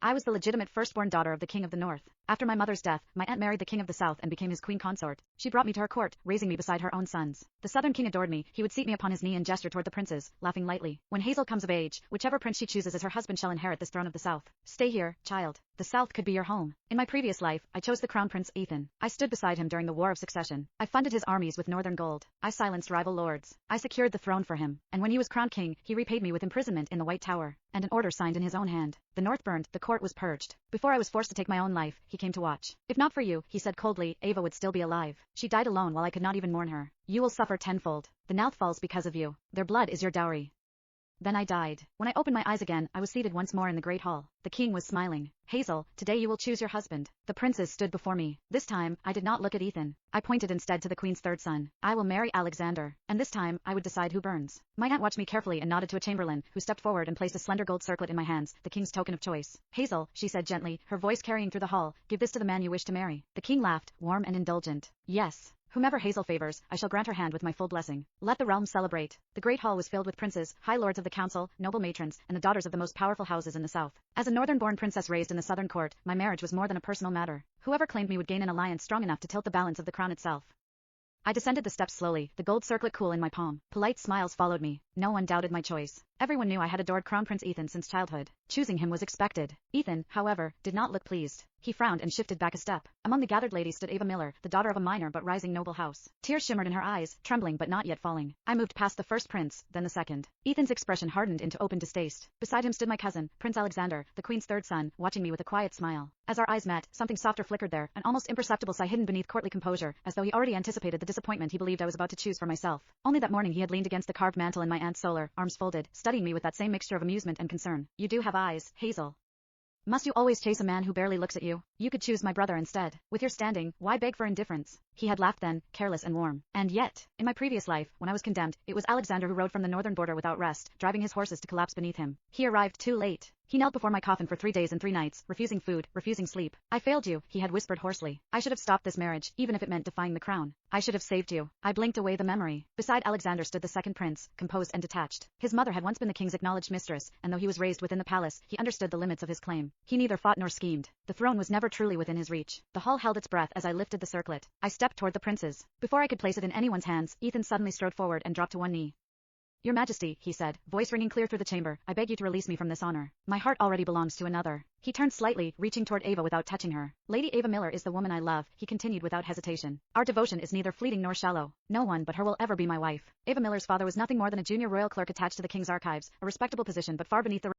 I was the legitimate firstborn daughter of the King of the North. After my mother's death, my aunt married the King of the South and became his queen consort. She brought me to her court, raising me beside her own sons. The Southern King adored me. He would seat me upon his knee and gesture toward the princes, laughing lightly. When Hazel comes of age, whichever prince she chooses as her husband shall inherit this throne of the South. Stay here, child. The South could be your home. In my previous life, I chose the Crown Prince Ethan. I stood beside him during the War of Succession. I funded his armies with northern gold. I silenced rival lords. I secured the throne for him. And when he was crowned king, he repaid me with imprisonment in the White Tower and an order signed in his own hand. The North burned, the court was purged. Before I was forced to take my own life, he came to watch. If not for you, he said coldly, Ava would still be alive. She died alone while I could not even mourn her. You will suffer tenfold. The North falls because of you. Their blood is your dowry. Then I died. When I opened my eyes again, I was seated once more in the great hall. The king was smiling. Hazel, today you will choose your husband. The princes stood before me. This time, I did not look at Ethan. I pointed instead to the queen's third son. I will marry Alexander. And this time, I would decide who burns. My aunt watched me carefully and nodded to a chamberlain, who stepped forward and placed a slender gold circlet in my hands, the king's token of choice. Hazel, she said gently, her voice carrying through the hall, give this to the man you wish to marry. The king laughed, warm and indulgent. Yes. Whomever Hazel favors, I shall grant her hand with my full blessing. Let the realm celebrate. The great hall was filled with princes, high lords of the council, noble matrons, and the daughters of the most powerful houses in the south. As a northern-born princess raised in the southern court, my marriage was more than a personal matter. Whoever claimed me would gain an alliance strong enough to tilt the balance of the crown itself. I descended the steps slowly, the gold circlet cool in my palm. Polite smiles followed me. No one doubted my choice. Everyone knew I had adored Crown Prince Ethan since childhood. Choosing him was expected. Ethan, however, did not look pleased. He frowned and shifted back a step. Among the gathered ladies stood Ava Miller, the daughter of a minor but rising noble house. Tears shimmered in her eyes, trembling but not yet falling. I moved past the first prince, then the second. Ethan's expression hardened into open distaste. Beside him stood my cousin, Prince Alexander, the queen's third son, watching me with a quiet smile. As our eyes met, something softer flickered there, an almost imperceptible sigh hidden beneath courtly composure, as though he already anticipated the disappointment he believed I was about to choose for myself. Only that morning he had leaned against the carved mantel in my aunt's solar, arms folded, studying me with that same mixture of amusement and concern. You do have eyes, Hazel. Must you always chase a man who barely looks at you? You could choose my brother instead. With your standing, why beg for indifference? He had laughed then, careless and warm. And yet, in my previous life, when I was condemned, it was Alexander who rode from the northern border without rest, driving his horses to collapse beneath him. He arrived too late. He knelt before my coffin for 3 days and 3 nights, refusing food, refusing sleep. I failed you, he had whispered hoarsely. I should have stopped this marriage, even if it meant defying the crown. I should have saved you. I blinked away the memory. Beside Alexander stood the second prince, composed and detached. His mother had once been the king's acknowledged mistress, and though he was raised within the palace, he understood the limits of his claim. He neither fought nor schemed. The throne was never truly within his reach. The hall held its breath as I lifted the circlet. I stepped toward the princes. Before I could place it in anyone's hands, Ethan suddenly strode forward and dropped to one knee. Your Majesty, he said, voice ringing clear through the chamber, I beg you to release me from this honor. My heart already belongs to another. He turned slightly, reaching toward Ava without touching her. Lady Ava Miller is the woman I love, he continued without hesitation. Our devotion is neither fleeting nor shallow. No one but her will ever be my wife. Ava Miller's father was nothing more than a junior royal clerk attached to the king's archives, a respectable position but far beneath the